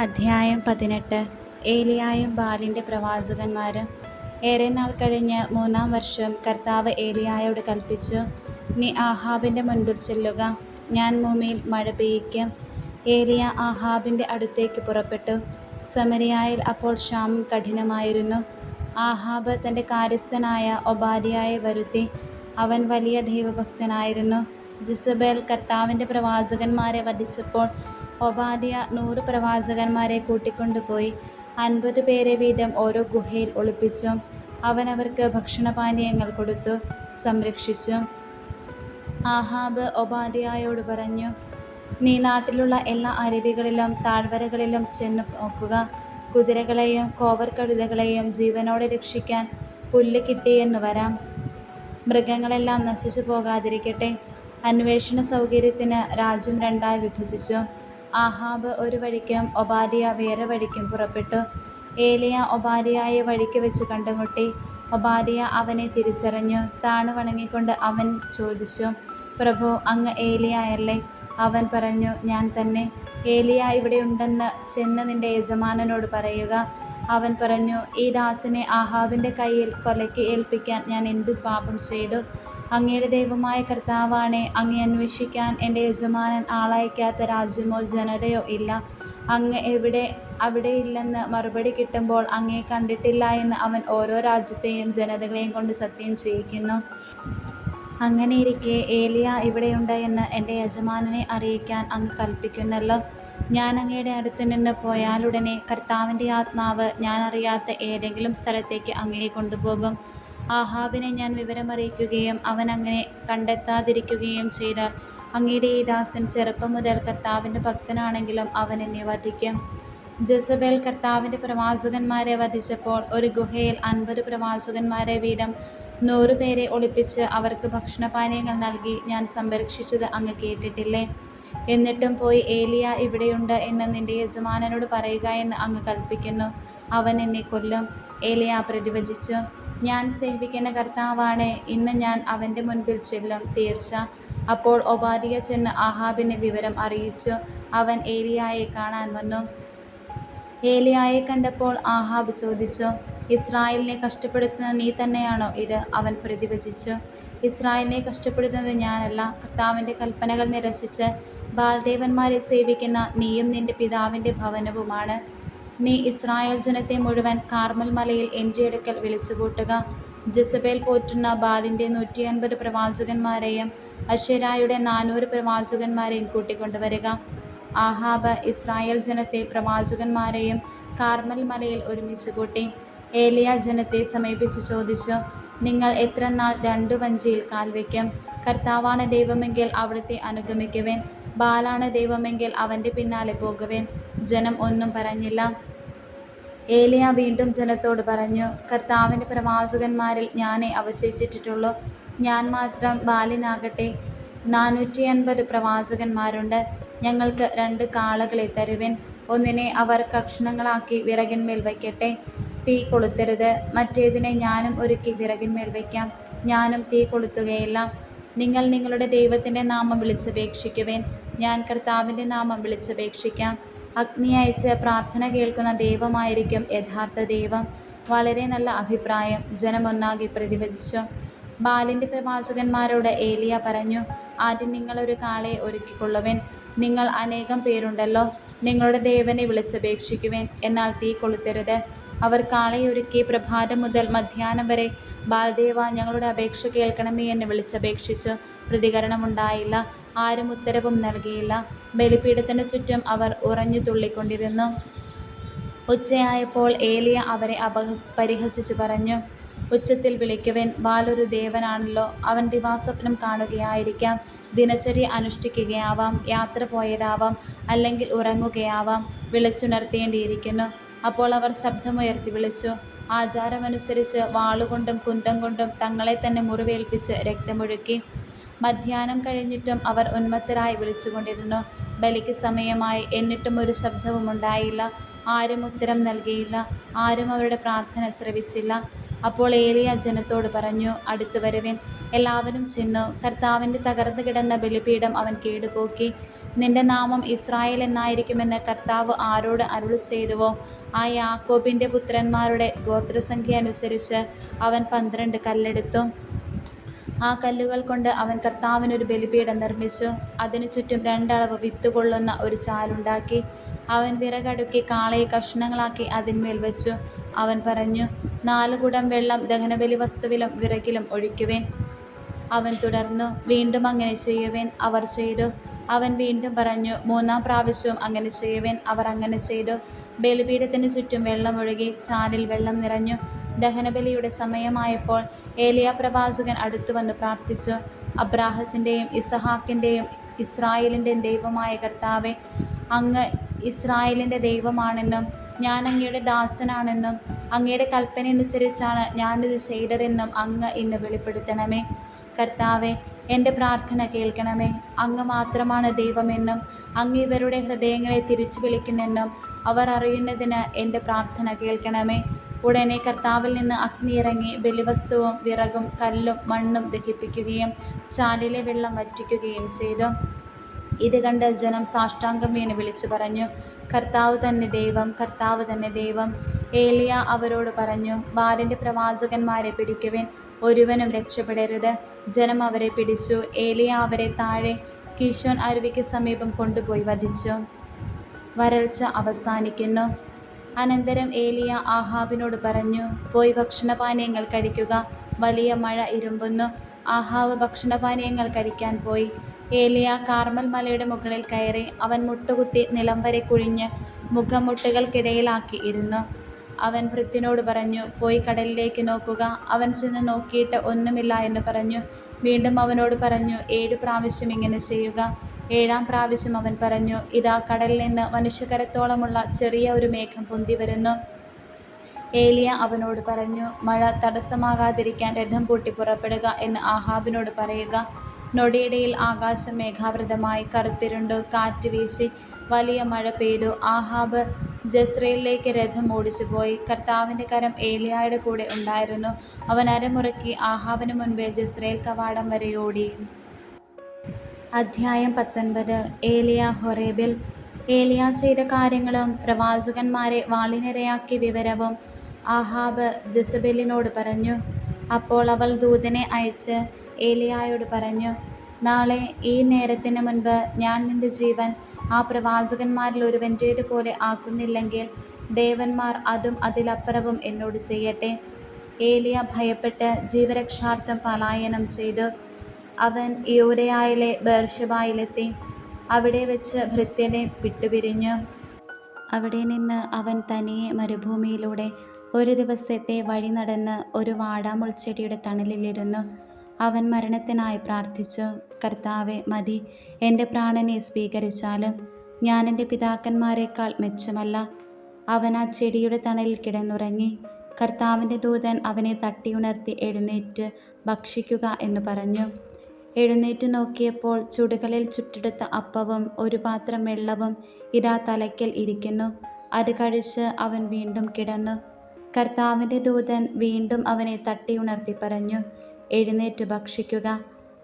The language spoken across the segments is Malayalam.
അധ്യായം 18. ഏലിയായും ബാലിൻ്റെ പ്രവാചകന്മാരും. ഏറെ നാൾ കഴിഞ്ഞ് 3-ാം വർഷം കർത്താവ് ഏലിയായോട് കൽപ്പിച്ചു, നീ ആഹാബിൻ്റെ മുൻപിൽ ചെല്ലുക, ഞാൻ ഭൂമിയിൽ മഴ പെയ്യിക്കും. ഏലിയ ആഹാബിൻ്റെ അടുത്തേക്ക് പുറപ്പെട്ടു. സമരിയായിൽ അപ്പോൾ ക്ഷാമം കഠിനമായിരുന്നു. ആഹാബ് തൻ്റെ കാര്യസ്ഥനായ ഒബാദ്യയെ വരുത്തി. അവൻ വലിയ ദൈവഭക്തനായിരുന്നു. ജെസബേൽ കർത്താവിൻ്റെ പ്രവാചകന്മാരെ വധിച്ചപ്പോൾ ഒബാദ്യ 100 പ്രവാചകന്മാരെ കൂട്ടിക്കൊണ്ടുപോയി 50 പേരെ വീതം ഓരോ ഗുഹയിൽ ഒളിപ്പിച്ചു. അവൻ അവർക്ക് ഭക്ഷണപാനീയങ്ങൾ കൊടുത്തു, സംരക്ഷിച്ചു. ആഹാബ് ഒബാദ്യയോട് പറഞ്ഞു, നീ നാട്ടിലുള്ള എല്ലാ അരുവികളിലും താഴ്വരകളിലും ചെന്നു നോക്കുക. കുതിരകളെയും കോവർകഴുതകളെയും ജീവനോടെ രക്ഷിക്കാൻ പുല്ല് കിട്ടിയെന്നു വരാം. മൃഗങ്ങളെല്ലാം നശിച്ചു പോകാതിരിക്കട്ടെ. അന്വേഷണ സൗകര്യത്തിന് രാജ്യം 2ആയി വിഭജിച്ചു. ആഹാബ് ഒരു വഴിക്കും ഒബാദ്യ വേറെ വഴിക്കും പുറപ്പെട്ടു. ഏലിയ ഒബാദ്യയെ വഴിക്ക് വെച്ച് കണ്ടുമുട്ടി. ഒബാദ്യ അവനെ തിരിച്ചറിഞ്ഞു. താണു വണങ്ങിക്കൊണ്ട് അവൻ ചോദിച്ചു, പ്രഭു, അങ്ങ് ഏലിയായല്ലേ? അവൻ പറഞ്ഞു, ഞാൻ തന്നെ. ഏലിയ ഇവിടെയുണ്ടെന്ന് ചെന്ന് നിന്റെ യജമാനനോട് പറയുക. അവൻ പറഞ്ഞു, ഈ ദാസനെ ആഹാബിൻ്റെ കയ്യിൽ കൊലയ്ക്ക് ഏൽപ്പിക്കാൻ ഞാൻ എന്തു പാപം ചെയ്തു? അങ്ങയുടെ ദൈവമായ കർത്താവാണേ, അങ്ങേ അന്വേഷിക്കാൻ എൻ്റെ യജമാനൻ ആളയക്കാത്ത രാജ്യമോ ജനതയോ ഇല്ല. അങ്ങ് അവിടെയില്ലെന്ന് മറുപടി കിട്ടുമ്പോൾ അങ്ങയെ കണ്ടിട്ടില്ല എന്ന് അവൻ ഓരോ രാജ്യത്തെയും ജനതകളെയും കൊണ്ട് സത്യം ചെയ്യിക്കുന്നു. അങ്ങനെയിരിക്കെ ഏലിയ ഇവിടെയുണ്ട് എന്ന് എൻ്റെ യജമാനനെ അറിയിക്കാൻ അങ്ങ് കൽപ്പിക്കുന്നല്ലോ. ഞാൻ അങ്ങയുടെ അടുത്ത് നിന്ന് പോയാലുടനെ കർത്താവിൻ്റെ ആത്മാവ് ഞാൻ അറിയാത്ത ഏതെങ്കിലും സ്ഥലത്തേക്ക് അങ്ങയെ കൊണ്ടുപോകും. ആഹാബിനെ ഞാൻ വിവരമറിയിക്കുകയും അവൻ അങ്ങനെ കണ്ടെത്താതിരിക്കുകയും ചെയ്താൽ അങ്ങയുടെ ഈ ദാസൻ ചെറുപ്പം മുതൽ കർത്താവിൻ്റെ ഭക്തനാണെങ്കിലും അവൻ എന്നെ വധിക്കും. ജെസബേൽ കർത്താവിൻ്റെ പ്രവാചകന്മാരെ വധിച്ചപ്പോൾ ഒരു ഗുഹയിൽ 50 പ്രവാചകന്മാരെ വീതം 100 പേരെ ഒളിപ്പിച്ച് അവർക്ക് ഭക്ഷണപാനീയങ്ങൾ നൽകി ഞാൻ സംരക്ഷിച്ചത് അങ്ങ് കേട്ടിട്ടില്ലേ? എന്നിട്ടും പോയി ഏലിയ ഇവിടെയുണ്ട് എന്ന് നിന്റെ യജമാനനോട് പറയുക എന്ന് അങ്ങ് കൽപ്പിക്കുന്നു. അവൻ എന്നെ കൊല്ലും. ഏലിയ പ്രതിവചിച്ചു, ഞാൻ സേവിക്കുന്ന കർത്താവാണ്, ഇന്ന് ഞാൻ അവൻ്റെ മുൻപിൽ ചെല്ലും, തീർച്ച. അപ്പോൾ ഒബാദ്യ ചെന്ന് ആഹാബിനെ വിവരം അറിയിച്ചു. അവൻ ഏലിയായെ കാണാൻ വന്നു. ഏലിയായെ കണ്ടപ്പോൾ ആഹാബ് ചോദിച്ചു, ഇസ്രായേലിനെ കഷ്ടപ്പെടുത്തുന്ന നീ തന്നെയാണോ ഇത്? അവൻ പ്രതിവചിച്ചു, ഇസ്രായേലിനെ കഷ്ടപ്പെടുത്തുന്നത് ഞാനല്ല, കർത്താവിൻ്റെ കൽപ്പനകൾ നിരസിച്ച് ബാൽദേവന്മാരെ സേവിക്കുന്ന നീയും നിന്റെ പിതാവിൻ്റെ ഭവനവുമാണ്. നീ ഇസ്രായേൽ ജനത്തെ മുഴുവൻ കാർമൽ മലയിൽ എൻ്റെ അടുക്കൽ വിളിച്ചുകൂട്ടുക. ജെസബേൽ പോറ്റുന്ന ബാലിൻ്റെ 150 പ്രവാചകന്മാരെയും അശേരായുടെ 400 പ്രവാചകന്മാരെയും കൂട്ടിക്കൊണ്ടുവരിക. ആഹാബ് ഇസ്രായേൽ ജനത്തെ പ്രവാചകന്മാരെയും കാർമൽ മലയിൽ ഒരുമിച്ച് കൂട്ടി. ഏലിയ ജനത്തെ സമീപിച്ച് ചോദിച്ചു, നിങ്ങൾ എത്ര നാൾ 2 വഞ്ചിയിൽ കാൽ വയ്ക്കും? കർത്താവാണ് ദൈവമെങ്കിൽ അവിടുത്തെ അനുഗമിക്കുവേൻ, ബാലാണ് ദൈവമെങ്കിൽ അവൻ്റെ പിന്നാലെ പോകുവേൻ. ജനം ഒന്നും പറഞ്ഞില്ല. ഏലിയ വീണ്ടും ജനത്തോട് പറഞ്ഞു, കർത്താവിൻ്റെ പ്രവാചകന്മാരിൽ ഞാനേ അവശേഷിച്ചിട്ടുള്ളൂ. ഞാൻ മാത്രം. ബാലിനാകട്ടെ 450 പ്രവാചകന്മാരുണ്ട്. ഞങ്ങൾക്ക് 2 കാളകളെ തരുവിൻ. ഒന്നിനെ അവർ കഷ്ണങ്ങളാക്കി വിറകിന്മേൽ വയ്ക്കട്ടെ, തീ കൊളുത്തരുത്. മറ്റേതിനെ ഞാനും ഒരുക്കി വിറകിന്മേൽ വയ്ക്കാം, ഞാനും തീ കൊളുത്തുകയില്ല. നിങ്ങൾ നിങ്ങളുടെ ദൈവത്തിൻ്റെ നാമം വിളിച്ചപേക്ഷിക്കുവേൻ, ഞാൻ കർത്താവിൻ്റെ നാമം വിളിച്ചപേക്ഷിക്കാം. അഗ്നി അയച്ച് പ്രാർത്ഥന കേൾക്കുന്ന ദൈവമായിരിക്കും യഥാർത്ഥ ദൈവം. വളരെ നല്ല അഭിപ്രായം. ജനമൊന്നാകെ പ്രതിവചിച്ചു. ബാലിൻ്റെ പ്രവാചകന്മാരോട് ഏലിയ പറഞ്ഞു, ആദ്യം നിങ്ങളൊരു കാളയെ ഒരുക്കിക്കൊള്ളുവേൻ. നിങ്ങൾ അനേകം പേരുണ്ടല്ലോ, നിങ്ങളുടെ ദേവനെ വിളിച്ചപേക്ഷിക്കുവേൻ, എന്നാൽ തീ കൊളുത്തരുത്. അവർ കാളയൊരുക്കി പ്രഭാതം മുതൽ മധ്യാഹ്നം വരെ, ബാൽദേവ, ഞങ്ങളുടെ അപേക്ഷ കേൾക്കണമേ എന്ന് വിളിച്ചപേക്ഷിച്ചു. പ്രതികരണമുണ്ടായില്ല. ആരും ഉത്തരവും നൽകിയില്ല. ബലിപീഠത്തിന് ചുറ്റും അവർ ഉറഞ്ഞു തുള്ളിക്കൊണ്ടിരുന്നു. ഉച്ചയായപ്പോൾ ഏലിയ അവരെ പരിഹസിച്ചു പറഞ്ഞു, ഉച്ചത്തിൽ വിളിക്കുവേൻ. ബാലൊരു ദേവനാണല്ലോ. അവൻ ദിവാസ്വപ്നം കാണുകയായിരിക്കാം, ദിനചര്യ അനുഷ്ഠിക്കുകയാവാം, യാത്ര പോയതാവാം, അല്ലെങ്കിൽ ഉറങ്ങുകയാവാം. വിളിച്ചുണർത്തേണ്ടിയിരിക്കുന്നു. അപ്പോൾ അവർ ശബ്ദമുയർത്തി വിളിച്ചു. ആചാരമനുസരിച്ച് വാളുകൊണ്ടും കുന്തം കൊണ്ടും തങ്ങളെ തന്നെ മുറിവേൽപ്പിച്ച് രക്തമൊഴുക്കി. മധ്യാഹ്നം കഴിഞ്ഞിട്ടും അവർ ഉന്മത്തരായി വിളിച്ചുകൊണ്ടിരുന്നു. ബലിക്ക് സമയമായി, എന്നിട്ടും ഒരു ശബ്ദവും ഉണ്ടായില്ല. ആരും ഉത്തരം നൽകിയില്ല. ആരും അവരുടെ പ്രാർത്ഥന ശ്രവിച്ചില്ല. അപ്പോൾ ഏലിയ ജനത്തോട് പറഞ്ഞു, അടുത്തു വരുവിൻ. എല്ലാവരും ചെന്നു. കർത്താവിൻ്റെ തകർന്നു കിടന്ന ബലിപീഠം അവൻ കേടുപോക്കി. നിന്റെ നാമം ഇസ്രായേൽ എന്നായിരിക്കുമെന്ന് കർത്താവ് ആരോട് അരുളി ചെയ്തുവോ ആ യാക്കോബിൻ്റെ പുത്രന്മാരുടെ ഗോത്രസംഖ്യ അനുസരിച്ച് അവൻ 12 കല്ലെടുത്തു. ആ കല്ലുകൾ കൊണ്ട് അവൻ കർത്താവിനൊരു ബലിപീഠം നിർമ്മിച്ചു. അതിനു ചുറ്റും 2 അളവ് വിത്ത് കൊള്ളുന്ന ഒരു ചാലുണ്ടാക്കി. അവൻ വിറകടുക്കി കാളയെ കഷ്ണങ്ങളാക്കി അതിന്മേൽ വെച്ചു. അവൻ പറഞ്ഞു, 4 കുടം വെള്ളം ദഹനബലി വസ്തുവിലും വിറകിലും ഒഴിക്കുവിൻ. അവൻ തുടർന്നു, വീണ്ടും അങ്ങനെ ചെയ്യുവിൻ. അവർ ചെയ്തു. അവൻ വീണ്ടും പറഞ്ഞു, 3-ാം പ്രാവശ്യവും അങ്ങനെ ചെയ്യുവിൻ. അവർ അങ്ങനെ ചെയ്തു. ബലിപീഠത്തിന് ചുറ്റും വെള്ളമൊഴുകി, ചാലിൽ വെള്ളം നിറഞ്ഞു. ദഹനബലിയുടെ സമയമായപ്പോൾ ഏലിയ പ്രവാചകൻ അടുത്തുവന്ന് പ്രാർത്ഥിച്ചു, അബ്രാഹത്തിൻ്റെയും ഇസഹാക്കിൻ്റെയും ഇസ്രായേലിൻ്റെ ദൈവമായ കർത്താവേ, അങ്ങ് ഇസ്രായേലിൻ്റെ ദൈവമാണെന്നും ഞാൻ അങ്ങയുടെ ദാസനാണെന്നും അങ്ങയുടെ കൽപ്പനയനുസരിച്ചാണ് ഞാനിത് ചെയ്തതെന്നും അങ്ങ് ഇന്ന് വെളിപ്പെടുത്തണമേ. കർത്താവെ, എൻ്റെ പ്രാർത്ഥന കേൾക്കണമേ. അങ്ങ് മാത്രമാണ് ദൈവമെന്നും അങ്ങ് ഇവരുടെ ഹൃദയങ്ങളെ തിരിച്ചു വിളിക്കുന്നെന്നും അവർ അറിയുന്നതിന് എൻ്റെ പ്രാർത്ഥന കേൾക്കണമേ. ഉടനെ കർത്താവിൽ നിന്ന് അഗ്നി ഇറങ്ങി ബലിവസ്തുവും വിറകും കല്ലും മണ്ണും ദഹിപ്പിക്കുകയും ചാലിലെ വെള്ളം വറ്റിക്കുകയും ചെയ്തു. ഇത് കണ്ട് ജനം സാഷ്ടാംഗം വീണ് വിളിച്ചു പറഞ്ഞു, കർത്താവ് തന്നെ ദൈവം, കർത്താവ് തന്നെ ദൈവം. ഏലിയ അവരോട് പറഞ്ഞു, ബാലിൻ്റെ പ്രവാചകന്മാരെ പിടിക്കുവിൻ, ഒരുവനും രക്ഷപ്പെടരുത്. ജനം അവരെ പിടിച്ചു. ഏലിയ അവരെ താഴെ കീശോൻ അരുവിക്ക് സമീപം കൊണ്ടുപോയി വധിച്ചു. വരൾച്ച അവസാനിക്കുന്നു. അനന്തരം ഏലിയ ആഹാബിനോട് പറഞ്ഞു, പോയി ഭക്ഷണപാനീയങ്ങൾ കഴിക്കുക, വലിയ മഴ ഇരുമ്പുന്നു. ആഹാബ് ഭക്ഷണപാനീയങ്ങൾ കഴിക്കാൻ പോയി. ഏലിയ കാർമൽ മലയുടെ മുകളിൽ കയറി. അവൻ മുട്ടുകുത്തി നിലം വരെ കുഴിഞ്ഞ് മുഖമുട്ടുകൾക്കിടയിലാക്കി ഇരുന്നു. അവൻ ഭൃത്യനോട് പറഞ്ഞു, പോയി കടലിലേക്ക് നോക്കുക. അവൻ ചെന്ന് നോക്കിയിട്ട് ഒന്നുമില്ല എന്ന് പറഞ്ഞു. വീണ്ടും അവനോട് പറഞ്ഞു, 7 പ്രാവശ്യം ഇങ്ങനെ ചെയ്യുക. 7-ാം പ്രാവശ്യം അവൻ പറഞ്ഞു, ഇതാ കടലിൽ നിന്ന് മനുഷ്യകരത്തോളമുള്ള ചെറിയ ഒരു മേഘം പൊന്തി വരുന്നു. ഏലിയ അവനോട് പറഞ്ഞു, മഴ തടസ്സമാകാതിരിക്കാൻ രഥം പൂട്ടി പുറപ്പെടുക എന്ന് ആഹാബിനോട് പറയുക. നൊടിയിടയിൽ ആകാശം മേഘാവൃതമായി കറുത്തിരുണ്ടു. കാറ്റ് വീശി വലിയ മഴ പെയ്തു. ആഹാബ് ജസ്രയേലിലേക്ക് രഥം ഓടിച്ചു പോയി. കർത്താവിൻ്റെ കരം ഏലിയായുടെ കൂടെ ഉണ്ടായിരുന്നു. അവൻ അരമുറക്കി ആഹാബിന് മുൻപേ ജസ്രയേൽ കവാടം വരെ ഓടി. അധ്യായം 19. ഏലിയ ഹൊറേബിൽ. ഏലിയ ചെയ്ത കാര്യങ്ങളും പ്രവാചകന്മാരെ വാളിനിരയാക്കിയ വിവരവും ആഹാബ് ജെസബേലിനോട് പറഞ്ഞു. അപ്പോൾ അവൾ ദൂതനെ അയച്ച് ഏലിയായോട് പറഞ്ഞു, നാളെ ഈ നേരത്തിന് മുൻപ് ഞാൻ നിന്റെ ജീവൻ ആ പ്രവാചകന്മാരിൽ ഒരുവൻ്റേതുപോലെ ആക്കുന്നില്ലെങ്കിൽ ദേവന്മാർ അതും അതിലപ്പുറവും എന്നോട് ചെയ്യട്ടെ. ഏലിയ ഭയപ്പെട്ട് ജീവരക്ഷാർത്ഥം പലായനം ചെയ്തു. അവൻ യൂദയായിലെ ബേർശെബയിലെത്തി. അവിടെ വെച്ച് ഭൃത്യനെ വിട്ടുപിരിഞ്ഞു. അവിടെ നിന്ന് അവൻ തനിയെ മരുഭൂമിയിലൂടെ 1 ദിവസത്തെ വഴി നടന്ന് ഒരു വാടാമുൾച്ചെടിയുടെ തണലിലിരുന്നു. അവൻ മരണത്തിനായി പ്രാർത്ഥിച്ചു, കർത്താവെ, മതി, എൻ്റെ പ്രാണനെ സ്വീകരിച്ചാലും ഞാൻ എൻ്റെ പിതാക്കന്മാരെക്കാൾ മെച്ചമല്ല. അവൻ ആ ചെടിയുടെ തണലിൽ കിടന്നുറങ്ങി. കർത്താവിൻ്റെ ദൂതൻ അവനെ തട്ടിയുണർത്തി, എഴുന്നേറ്റ് ഭക്ഷിക്കുക എന്ന് പറഞ്ഞു. എഴുന്നേറ്റ് നോക്കിയപ്പോൾ ചുടുകളിൽ ചുട്ടെടുത്ത അപ്പവും ഒരു പാത്രം വെള്ളവും ഇതാ തലയ്ക്കൽ ഇരിക്കുന്നു. അത് കഴിച്ച് അവൻ വീണ്ടും കിടന്നു. കർത്താവിൻ്റെ ദൂതൻ വീണ്ടും അവനെ തട്ടിയുണർത്തി പറഞ്ഞു, എഴുന്നേറ്റ് ഭക്ഷിക്കുക,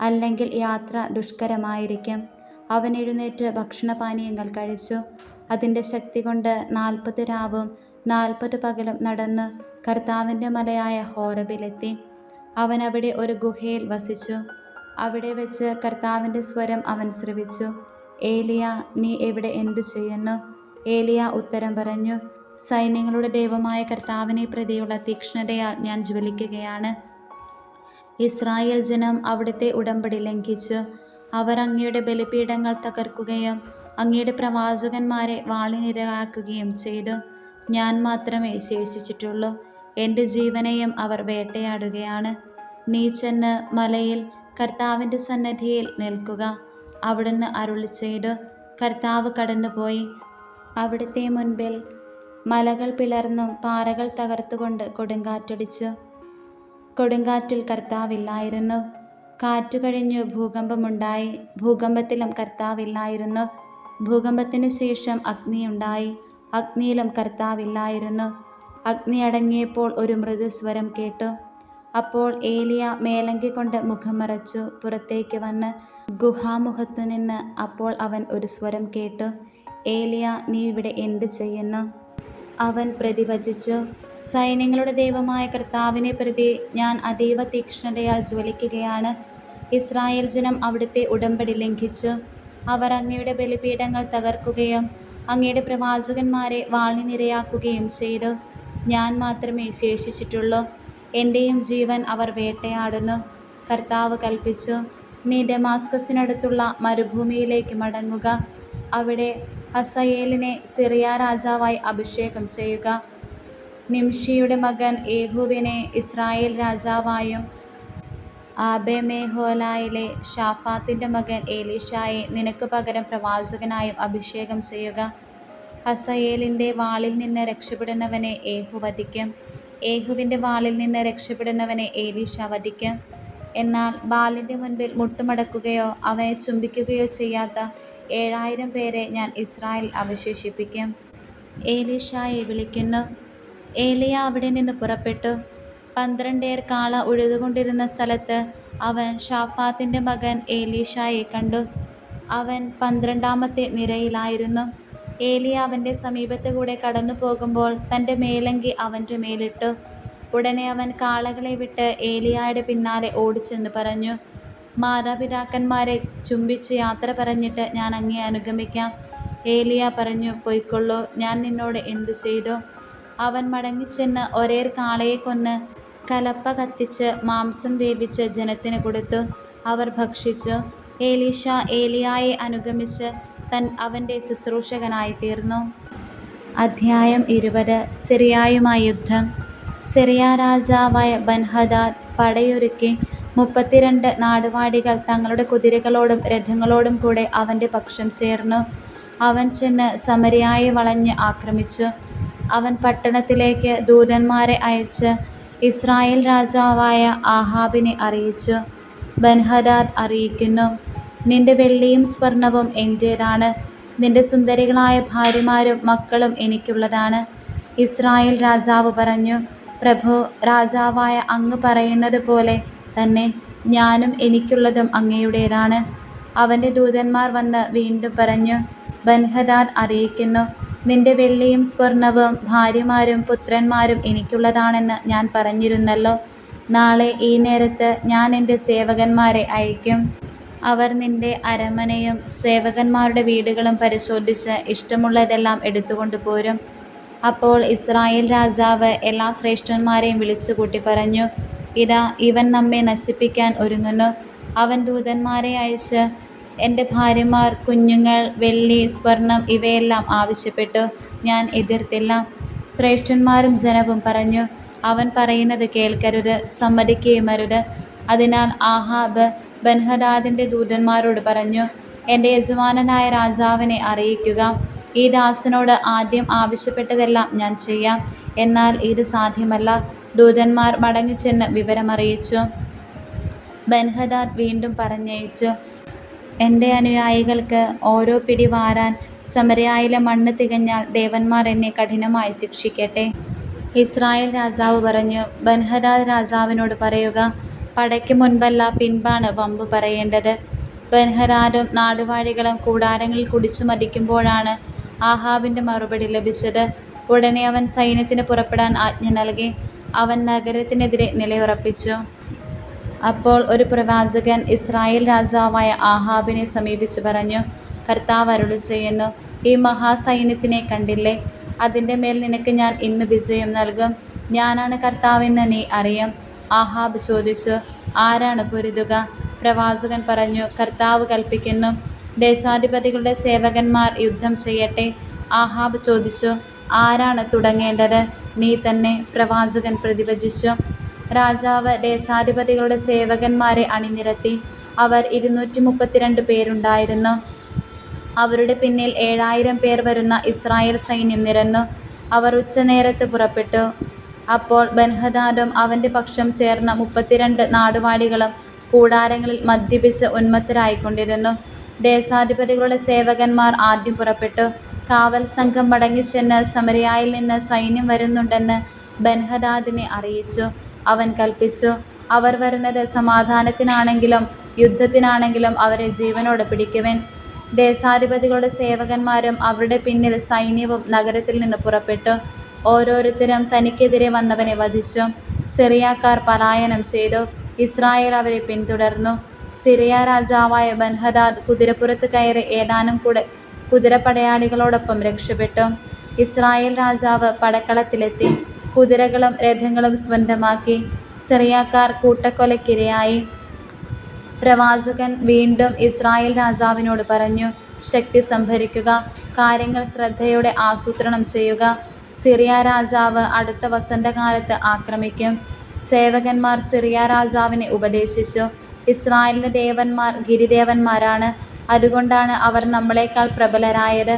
അല്ലെങ്കിൽ യാത്ര ദുഷ്കരമായിരിക്കും. അവൻ എഴുന്നേറ്റ് ഭക്ഷണപാനീയങ്ങൾ കഴിച്ചു. അതിൻ്റെ ശക്തി കൊണ്ട് 40 രാവും 40 പകലും നടന്ന് കർത്താവിൻ്റെ മലയായ ഹോറബിലെത്തി. അവൻ അവിടെ ഒരു ഗുഹയിൽ വസിച്ചു. അവിടെ വെച്ച് കർത്താവിൻ്റെ സ്വരം അവൻ ശ്രവിച്ചു, ഏലിയ, നീ എവിടെ എന്തു ചെയ്യുന്നു? ഏലിയ ഉത്തരം പറഞ്ഞു, സൈന്യങ്ങളുടെ ദൈവമായ കർത്താവിനെ പ്രതിയുള്ള തീക്ഷ്ണതയാൽ ഞാൻ ജ്വലിക്കുകയാണ്. ഇസ്രായേൽ ജനം അവിടുത്തെ ഉടമ്പടി ലംഘിച്ചു. അവർ അങ്ങയുടെ ബലിപീഠങ്ങൾ തകർക്കുകയും അങ്ങയുടെ പ്രവാചകന്മാരെ വാളിനിരയാക്കുകയും ചെയ്തു. ഞാൻ മാത്രമേ ശേഷിച്ചിട്ടുള്ളൂ. എൻ്റെ ജീവനെയും അവർ വേട്ടയാടുകയാണ്. നീ ചെന്ന് മലയിൽ കർത്താവിൻ്റെ സന്നിധിയിൽ നിൽക്കുക. അവിടുന്ന് അരുളി ചെയ്തു. കർത്താവ് കടന്നുപോയി. അവിടുത്തെ മുൻപിൽ മലകൾ പിളർന്നും പാറകൾ തകർത്തുകൊണ്ട് കൊടുങ്കാറ്റടിച്ചു. കൊടുങ്കാറ്റിൽ കർത്താവില്ലായിരുന്നു. കാറ്റു കഴിഞ്ഞു ഭൂകമ്പമുണ്ടായി. ഭൂകമ്പത്തിലും കർത്താവില്ലായിരുന്നു. ഭൂകമ്പത്തിനു ശേഷം അഗ്നിയുണ്ടായി. അഗ്നിയിലും കർത്താവില്ലായിരുന്നു. അഗ്നി അടങ്ങിയപ്പോൾ ഒരു മൃദുസ്വരം കേട്ടു. അപ്പോൾ ഏലിയ മേലങ്കി കൊണ്ട് മുഖം മറച്ചു പുറത്തേക്ക് വന്ന് ഗുഹാമുഖത്തു നിന്ന്. അപ്പോൾ അവൻ ഒരു സ്വരം കേട്ടു, ഏലിയ, നീ ഇവിടെ എന്ത് ചെയ്യുന്നു? അവൻ പ്രതിവചിച്ചു, സൈന്യങ്ങളുടെ ദൈവമായ കർത്താവിനെ പ്രതി ഞാൻ അതീവ തീക്ഷ്ണതയാൽ ജ്വലിക്കുകയാണ്. ഇസ്രായേൽ ജനം അവിടുത്തെ ഉടമ്പടി ലംഘിച്ചു. അവർ അങ്ങയുടെ ബലിപീഠങ്ങൾ തകർക്കുകയും അങ്ങയുടെ പ്രവാചകന്മാരെ വാളിനിരയാക്കുകയും ചെയ്തു. ഞാൻ മാത്രമേ ശേഷിച്ചിട്ടുള്ളൂ. എൻ്റെയും ജീവൻ അവർ വേട്ടയാടുന്നു. കർത്താവ് കൽപ്പിച്ചു, നീ ഡമാസ്കസിനടുത്തുള്ള മരുഭൂമിയിലേക്ക് മടങ്ങുക. അവിടെ ഹസയേലിനെ സിറിയ രാജാവായി അഭിഷേകം ചെയ്യുക. നിംഷിയുടെ മകൻ യേഹൂവിനെ ഇസ്രായേൽ രാജാവായും ആബേമെഹോലായിലെ ഷാഫാത്തിൻ്റെ മകൻ എലീശായെ നിനക്ക് പകരം പ്രവാചകനായും അഭിഷേകം ചെയ്യുക. ഹസയേലിൻ്റെ വാളിൽ നിന്ന് രക്ഷപ്പെടുന്നവനെ യേഹൂ വധിക്കും. യേഹൂവിൻ്റെ വാളിൽ നിന്ന് രക്ഷപ്പെടുന്നവനെ എലീശ വധിക്കും. എന്നാൽ ബാലിൻ്റെ മുൻപിൽ മുട്ടുമടക്കുകയോ അവനെ ചുംബിക്കുകയോ ചെയ്യാത്ത 7000 പേരെ ഞാൻ ഇസ്രായേൽ അവശേഷിപ്പിക്കും. എലീശായെ വിളിക്കുന്നു. ഏലിയ അവിടെ നിന്ന് പുറപ്പെട്ടു. 12 കാള ഉഴുതുകൊണ്ടിരുന്ന സ്ഥലത്ത് അവൻ ഷാഫാത്തിൻ്റെ മകൻ എലീശായെ കണ്ടു. അവൻ 12ാമത്തെ നിരയിലായിരുന്നു. ഏലിയ അവൻ്റെ സമീപത്ത് കൂടെ കടന്നു പോകുമ്പോൾ തൻ്റെ മേലങ്കി അവൻ്റെ മേലിട്ടു. ഉടനെ അവൻ കാളകളെ വിട്ട് ഏലിയായുടെ പിന്നാലെ ഓടിച്ചെന്ന് പറഞ്ഞു, മാതാപിതാക്കന്മാരെ ചുംബിച്ച് യാത്ര പറഞ്ഞിട്ട് ഞാൻ അങ്ങയെ അനുഗമിക്കാം. ഏലിയ പറഞ്ഞു, പൊയ്ക്കൊള്ളൂ, ഞാൻ നിന്നോട് എന്തു ചെയ്തു? അവൻ മടങ്ങിച്ചെന്ന് ഒരേ കാളയെ കൊന്ന് കലപ്പ കത്തിച്ച് മാംസം വേവിച്ച് ജനത്തിന് കൊടുത്തു. അവർ ഭക്ഷിച്ചു. എലീശ ഏലിയായെ അനുഗമിച്ച് അവൻ്റെ ശുശ്രൂഷകനായി തീർന്നു. അധ്യായം 20. സിറിയയുമായി യുദ്ധം. സിറിയ രാജാവായ ബൻഹദാദ് പടയൊരുക്കി 32 നാടുവാഴികൾ തങ്ങളുടെ കുതിരകളോടും രഥങ്ങളോടും കൂടെ അവൻ്റെ പക്ഷം ചേർന്നു. അവൻ ചെന്ന് സമരിയായെ വളഞ്ഞ് ആക്രമിച്ചു. അവൻ പട്ടണത്തിലേക്ക് ദൂതന്മാരെ അയച്ച് ഇസ്രായേൽ രാജാവായ ആഹാബിനെ അറിയിച്ചു. ബൻഹദാദ് അറിയിക്കുന്നു, നിന്റെ വെള്ളിയും സ്വർണവും എൻ്റേതാണ്, നിന്റെ സുന്ദരികളായ ഭാര്യമാരും മക്കളും എനിക്കുള്ളതാണ്. ഇസ്രായേൽ രാജാവ് പറഞ്ഞു, പ്രഭു, രാജാവായ അങ്ങ് പറയുന്നത് പോലെ തന്നെ ഞാനും എനിക്കുള്ളതും അങ്ങയുടേതാണ്. അവൻ്റെ ദൂതന്മാർ വന്ന് വീണ്ടും പറഞ്ഞു, ബൻഹദാദ് അറിയിക്കുന്നു, നിന്റെ വെള്ളിയും സ്വർണവും ഭാര്യമാരും പുത്രന്മാരും എനിക്കുള്ളതാണെന്ന് ഞാൻ പറഞ്ഞിരുന്നല്ലോ. നാളെ ഈ നേരത്ത് ഞാൻ എൻ്റെ സേവകന്മാരെ അയക്കും. അവർ നിന്റെ അരമനയും സേവകന്മാരുടെ വീടുകളും പരിശോധിച്ച് ഇഷ്ടമുള്ളതെല്ലാം എടുത്തുകൊണ്ടു പോരും. അപ്പോൾ ഇസ്രായേൽ രാജാവ് എല്ലാ ശ്രേഷ്ഠന്മാരെയും വിളിച്ചുകൂട്ടി പറഞ്ഞു, ഇതാ, ഇവൻ നമ്മെ നശിപ്പിക്കാൻ ഒരുങ്ങുന്നു. അവൻ ദൂതന്മാരെ അയച്ച് എൻ്റെ ഭാര്യമാർ, കുഞ്ഞുങ്ങൾ, വെള്ളി, സ്വർണം ഇവയെല്ലാം ആവശ്യപ്പെട്ടു. ഞാൻ എതിർത്തില്ല. ശ്രേഷ്ഠന്മാരും ജനവും പറഞ്ഞു, അവൻ പറയുന്നത് കേൾക്കരുത്, സമ്മതിക്കുകയുമരുത്. അതിനാൽ ആഹാബ് ബൻഹദാദിൻ്റെ ദൂതന്മാരോട് പറഞ്ഞു, എൻ്റെ യജമാനനായ രാജാവിനെ അറിയിക്കുക, ഈ ദാസനോട് ആദ്യം ആവശ്യപ്പെട്ടതെല്ലാം ഞാൻ ചെയ്യാം. എന്നാൽ ഇത് സാധ്യമല്ല. ദൂതന്മാർ മടങ്ങിച്ചെന്ന് വിവരമറിയിച്ചു. ബൻഹദാദ് വീണ്ടും പറഞ്ഞയച്ചു, എൻ്റെ അനുയായികൾക്ക് ഓരോ പിടി വാരാൻ സമരയായിലെ മണ്ണ് തികഞ്ഞാൽ ദേവന്മാർ എന്നെ കഠിനമായി ശിക്ഷിക്കട്ടെ. ഇസ്രായേൽ രാജാവ് പറഞ്ഞു, ബൻഹദാദ് രാജാവിനോട് പറയുക, പടയ്ക്ക് മുൻപല്ല പിൻപാണ് വമ്പ് പറയേണ്ടത്. ബൻഹദാദും നാടുവാഴികളും കൂടാരങ്ങളിൽ കുടിച്ചു മതിക്കുമ്പോഴാണ് ആഹാബിൻ്റെ മറുപടി ലഭിച്ചത്. ഉടനെ അവൻ സൈന്യത്തിന് പുറപ്പെടാൻ ആജ്ഞ നൽകി. അവൻ നഗരത്തിനെതിരെ നിലയുറപ്പിച്ചു. അപ്പോൾ ഒരു പ്രവാചകൻ ഇസ്രായേൽ രാജാവായ ആഹാബിനെ സമീപിച്ചു പറഞ്ഞു, കർത്താവ് അരുളി ചെയ്യുന്നു, ഈ മഹാസൈന്യത്തിനെ കണ്ടില്ലേ? അതിൻ്റെ മേൽ നിനക്ക് ഞാൻ ഇന്ന് വിജയം നൽകും. ഞാനാണ് കർത്താവെന്ന് നീ അറിയും. ആഹാബ് ചോദിച്ചു, ആരാണ് പൊരുതുക? പ്രവാചകൻ പറഞ്ഞു, കർത്താവ് കൽപ്പിക്കുന്നു, ദേശാധിപതികളുടെ സേവകന്മാർ യുദ്ധം ചെയ്യട്ടെ. ആഹാബ് ചോദിച്ചു, ആരാണ് തുടങ്ങേണ്ടത്? നീ തന്നെ. പ്രവാചകൻ പ്രതിവചിച്ചു. രാജാവ് ദേശാധിപതികളുടെ സേവകന്മാരെ അണിനിരത്തി. അവർ 232 പേരുണ്ടായിരുന്നു. അവരുടെ പിന്നിൽ 7000 പേർ വരുന്ന ഇസ്രായേൽ സൈന്യം നിരന്നു. അവർ ഉച്ചനേരത്ത് പുറപ്പെട്ടു. അപ്പോൾ ബൻഹദാദും അവൻ്റെ പക്ഷം ചേർന്ന 32 നാടുവാഴികളും കൂടാരങ്ങളിൽ മദ്യപിച്ച് ഉന്മത്തരായിക്കൊണ്ടിരുന്നു. ദേശാധിപതികളുടെ സേവകന്മാർ ആദ്യം പുറപ്പെട്ടു. കാവൽ സംഘം മടങ്ങിച്ചെന്ന് സമരിയായിൽ നിന്ന് സൈന്യം വരുന്നുണ്ടെന്ന് ബൻഹദാദിനെ അറിയിച്ചു. അവൻ കൽപ്പിച്ചു. അവർ വരുന്നത് സമാധാനത്തിനാണെങ്കിലും യുദ്ധത്തിനാണെങ്കിലും അവരെ ജീവനോടെ പിടിക്കുവിൻ. ദേശാധിപതികളുടെ സേവകന്മാരും അവരുടെ പിന്നിൽ സൈന്യവും നഗരത്തിൽ നിന്ന് പുറപ്പെട്ടു. ഓരോരുത്തരും തനിക്കെതിരെ വന്നവനെ വധിച്ചു. സിറിയാക്കാർ പലായനം ചെയ്തു. ഇസ്രായേൽ അവരെ പിന്തുടർന്നു. സിറിയ രാജാവായ ബൻഹദാദ് കുതിരപ്പുറത്ത് കയറി ഏതാനും കുതിരപ്പടയാളികളോടൊപ്പം രക്ഷപ്പെട്ടു. ഇസ്രായേൽ രാജാവ് പടക്കളത്തിലെത്തി കുതിരകളും രഥങ്ങളും സ്വന്തമാക്കി. സിറിയാക്കാർ കൂട്ടക്കൊലയ്ക്കിരയായി. പ്രവാചകൻ വീണ്ടും ഇസ്രായേൽ രാജാവിനോട് പറഞ്ഞു, ശക്തി സംഭരിക്കുക, കാര്യങ്ങൾ ശ്രദ്ധയോടെ ആസൂത്രണം ചെയ്യുക. സിറിയ രാജാവ് അടുത്ത വസന്തകാലത്ത് ആക്രമിക്കും. സേവകന്മാർ സിറിയ രാജാവിനെ ഉപദേശിച്ചു, ഇസ്രായേലിൻ്റെ ദേവന്മാർ ഗിരിദേവന്മാരാണ്, അതുകൊണ്ടാണ് അവർ നമ്മളെക്കാൾ പ്രബലരായത്.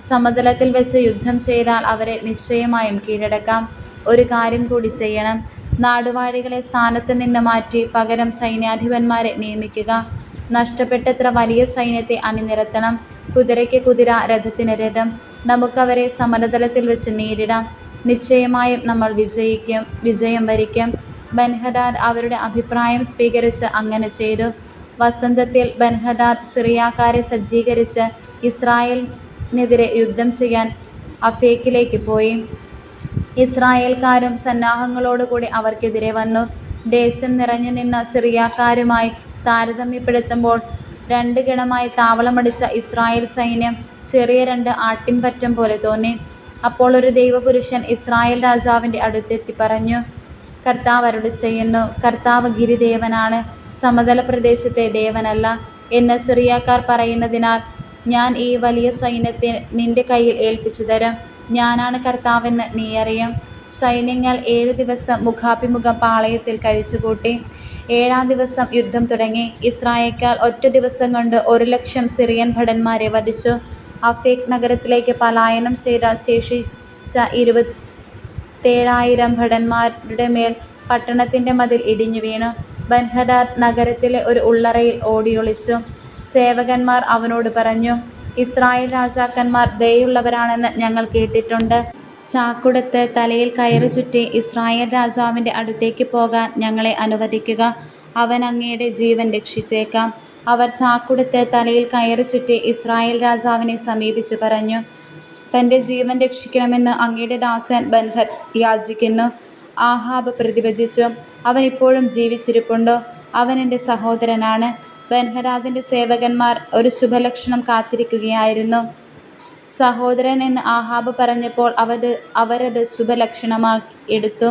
സമതലത്തിൽ വെച്ച് യുദ്ധം ചെയ്താൽ അവരെ നിശ്ചയമായും കീഴടക്കാം. ഒരു കാര്യം കൂടി ചെയ്യണം, നാടുവാഴികളെ സ്ഥാനത്തു നിന്ന് മാറ്റി പകരം സൈന്യാധിപന്മാരെ നിയമിക്കുക. നഷ്ടപ്പെട്ടത്ര വലിയ സൈന്യത്തെ അണിനിരത്തണം. കുതിരയ്ക്ക് കുതിര, രഥത്തിന് രഥം. നമുക്കവരെ സമരതലത്തിൽ വെച്ച് നേരിടാം. നിശ്ചയമായും നമ്മൾ വിജയം വരിക്കും. ബൻഹദാദ് അവരുടെ അഭിപ്രായം സ്വീകരിച്ച് അങ്ങനെ ചെയ്തു. വസന്തത്തിൽ ബൻഹദാദ് സിറിയാക്കാരെ സജ്ജീകരിച്ച് ഇസ്രായേലിനെതിരെ യുദ്ധം ചെയ്യാൻ അഫേക്കിലേക്ക് പോയി. ഇസ്രായേൽക്കാരും സന്നാഹങ്ങളോടുകൂടി അവർക്കെതിരെ വന്നു. ദേശം നിറഞ്ഞു നിന്ന സിറിയാക്കാരുമായി താരതമ്യപ്പെടുത്തുമ്പോൾ രണ്ട് ഗണമായി താവളമടിച്ച ഇസ്രായേൽ സൈന്യം ചെറിയ രണ്ട് ആട്ടിൻപറ്റം പോലെ തോന്നി. അപ്പോൾ ഒരു ദൈവപുരുഷൻ ഇസ്രായേൽ രാജാവിൻ്റെ അടുത്തെത്തി പറഞ്ഞു, കർത്താവ് അരുളിച്ചെയ്യുന്നു, കർത്താവ് ഗിരിദേവനാണ്, സമതല പ്രദേശത്തെ ദേവനല്ല എന്ന് സിറിയാക്കാർ പറയുന്നതിനാൽ ഞാൻ ഈ വലിയ സൈന്യത്തെ നിന്റെ കയ്യിൽ ഏൽപ്പിച്ചു തരും. ഞാനാണ് കർത്താവെന്ന് നീ അറിയും. സൈന്യങ്ങൾ 7 ദിവസം മുഖാഭിമുഖം പാളയത്തിൽ കഴിച്ചുകൂട്ടി. 7-ാം ദിവസം യുദ്ധം തുടങ്ങി. ഇസ്രായേൽക്കാർ ഒറ്റ ദിവസം കൊണ്ട് 1,00,000 സിറിയൻ ഭടന്മാരെ വധിച്ചു. അഫേക്ക് നഗരത്തിലേക്ക് പലായനം ചെയ്ത ശേഷിച്ച 27,000 ഭടന്മാരുടെ മേൽ പട്ടണത്തിൻ്റെ മതിൽ ഇടിഞ്ഞു വീണു. ബൻഹദാദ് നഗരത്തിലെ ഒരു ഉള്ളറയിൽ ഓടിയൊളിച്ചു. സേവകന്മാർ അവനോട് പറഞ്ഞു, ഇസ്രായേൽ രാജാക്കന്മാർ ദയയുള്ളവരാണെന്ന് ഞങ്ങൾ കേട്ടിട്ടുണ്ട്. ചാക്കുടുത്ത് തലയിൽ കയറ് ചുറ്റി ഇസ്രായേൽ രാജാവിൻ്റെ അടുത്തേക്ക് പോകാൻ ഞങ്ങളെ അനുവദിക്കുക. അവൻ അങ്ങയുടെ ജീവൻ രക്ഷിച്ചേക്കാം. അവർ ചാക്കുടുത്ത് തലയിൽ കയറ് ചുറ്റി ഇസ്രായേൽ രാജാവിനെ സമീപിച്ചു പറഞ്ഞു, തൻ്റെ ജീവൻ രക്ഷിക്കണമെന്ന് അങ്ങയുടെ ദാസൻ ബൻഹദ് യാചിക്കുന്നു. ആഹാബ് പ്രതിവചിച്ചു, അവൻ ഇപ്പോഴും ജീവിച്ചിരിപ്പുണ്ടോ? അവൻ എൻ്റെ സഹോദരനാണ്. ബൻഹദാദിൻ്റെ സേവകന്മാർ ഒരു ശുഭലക്ഷണം കാത്തിരിക്കുകയായിരുന്നു. സഹോദരൻ എന്ന് ആഹാബ് പറഞ്ഞപ്പോൾ അവരത് ശുഭലക്ഷണമായി എടുത്തു.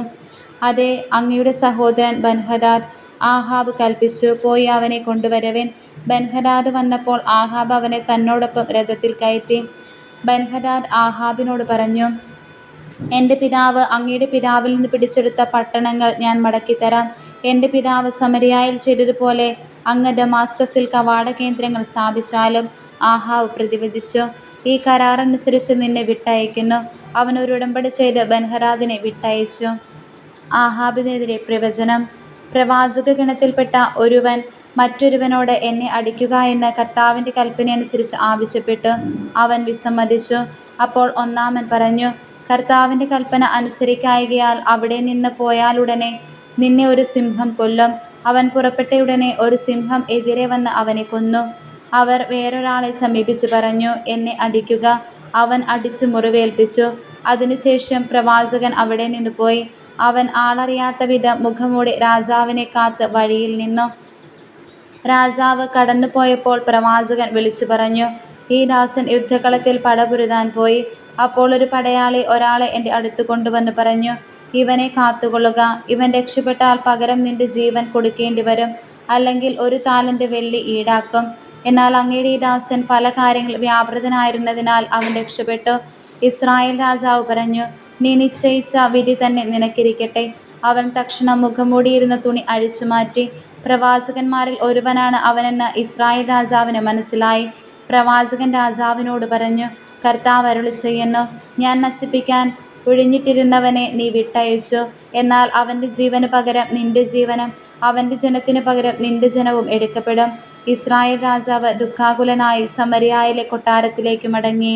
അതെ, അങ്ങയുടെ സഹോദരൻ ബൻഹദാദ്. ആഹാബ് കൽപ്പിച്ചു, പോയി അവനെ കൊണ്ടുവരവിൻ. ബൻഹദാദ് വന്നപ്പോൾ ആഹാബ് അവനെ തന്നോടൊപ്പം രഥത്തിൽ കയറ്റി. ബൻഹദാദ് ആഹാബിനോട് പറഞ്ഞു, എൻ്റെ പിതാവ് അങ്ങയുടെ പിതാവിൽ നിന്ന് പിടിച്ചെടുത്ത പട്ടണങ്ങൾ ഞാൻ മടക്കിത്തരാം. എൻ്റെ പിതാവ് സമരിയായിൽ ചെയ്തതുപോലെ അങ്ങ് ദമാസ്കസിൽ കവാട കേന്ദ്രങ്ങൾ സ്ഥാപിച്ചാലും. ആഹാബ് പ്രതിവചിച്ചു, ഈ കരാറനുസരിച്ച് നിന്നെ വിട്ടയക്കുന്നു. അവൻ ഒരു ഉടമ്പടി ചെയ്ത് ബൻഹദാദിനെ വിട്ടയച്ചു. ആഹാബിനെതിരെ പ്രവചനം. പ്രവാചക ഗണത്തിൽപ്പെട്ട ഒരുവൻ മറ്റൊരുവനോട് എന്നെ അടിക്കുക എന്ന് കർത്താവിൻ്റെ കൽപ്പനയനുസരിച്ച് ആവശ്യപ്പെട്ടു. അവൻ വിസമ്മതിച്ചു. അപ്പോൾ ഒന്നാമൻ പറഞ്ഞു, കർത്താവിൻ്റെ കൽപ്പന അനുസരിക്കായകയാൽ അവിടെ നിന്ന് പോയാലുടനെ നിന്നെ ഒരു സിംഹം കൊല്ലും. അവൻ പുറപ്പെട്ടയുടനെ ഒരു സിംഹം എതിരെ വന്ന് അവനെ കൊന്നു. അവർ വേറൊരാളെ സമീപിച്ചു പറഞ്ഞു, എന്നെ അടിക്കുക. അവൻ അടിച്ചു മുറിവേൽപ്പിച്ചു. അതിനുശേഷം പ്രവാചകൻ അവിടെ നിന്ന് പോയി. അവൻ ആളറിയാത്ത വിധം മുഖംമൂടി രാജാവിനെ കാത്ത് വഴിയിൽ നിന്നു. രാജാവ് കടന്നു പോയപ്പോൾ പ്രവാചകൻ വിളിച്ചു പറഞ്ഞു, ഈ ദാസൻ യുദ്ധകളത്തിൽ പടപുരുതാൻ പോയി. അപ്പോൾ ഒരു പടയാളി ഒരാളെ എൻ്റെ അടുത്ത് കൊണ്ടുവന്ന് പറഞ്ഞു, ഇവനെ കാത്തുകൊള്ളുക. ഇവൻ രക്ഷപ്പെട്ടാൽ പകരം നിന്റെ ജീവൻ കൊടുക്കേണ്ടി വരും, അല്ലെങ്കിൽ 1 താലന്ത് വെള്ളി ഈടാക്കും. എന്നാൽ അങ്ങയുടെ ഈ ദാസൻ പല കാര്യങ്ങൾ വ്യാപൃതനായിരുന്നതിനാൽ അവൻ രക്ഷപ്പെട്ടു. ഇസ്രായേൽ രാജാവ് പറഞ്ഞു, നീ നിശ്ചയിച്ച വിധി തന്നെ നിനക്കിരിക്കട്ടെ. അവൻ തക്ഷണം മുഖംമൂടിയിരുന്ന തുണി അഴിച്ചുമാറ്റി. പ്രവാചകന്മാരിൽ ഒരുവനാണ് അവനെന്ന് ഇസ്രായേൽ രാജാവിന് മനസ്സിലായി. പ്രവാചകൻ രാജാവിനോട് പറഞ്ഞു, കർത്താവ് അരുളിച്ചെയ്യുന്നു, ഞാൻ നശിപ്പിക്കാൻ ഒഴിഞ്ഞിട്ടിരുന്നവനെ നീ വിട്ടയച്ചു. എന്നാൽ അവൻ്റെ ജീവന് പകരം നിന്റെ ജീവനും അവൻ്റെ ജനത്തിന് പകരം നിന്റെ ജനവും എടുക്കപ്പെടും. ഇസ്രായേൽ രാജാവ് ദുഃഖാകുലനായി സമരിയായിലെ കൊട്ടാരത്തിലേക്ക് മടങ്ങി.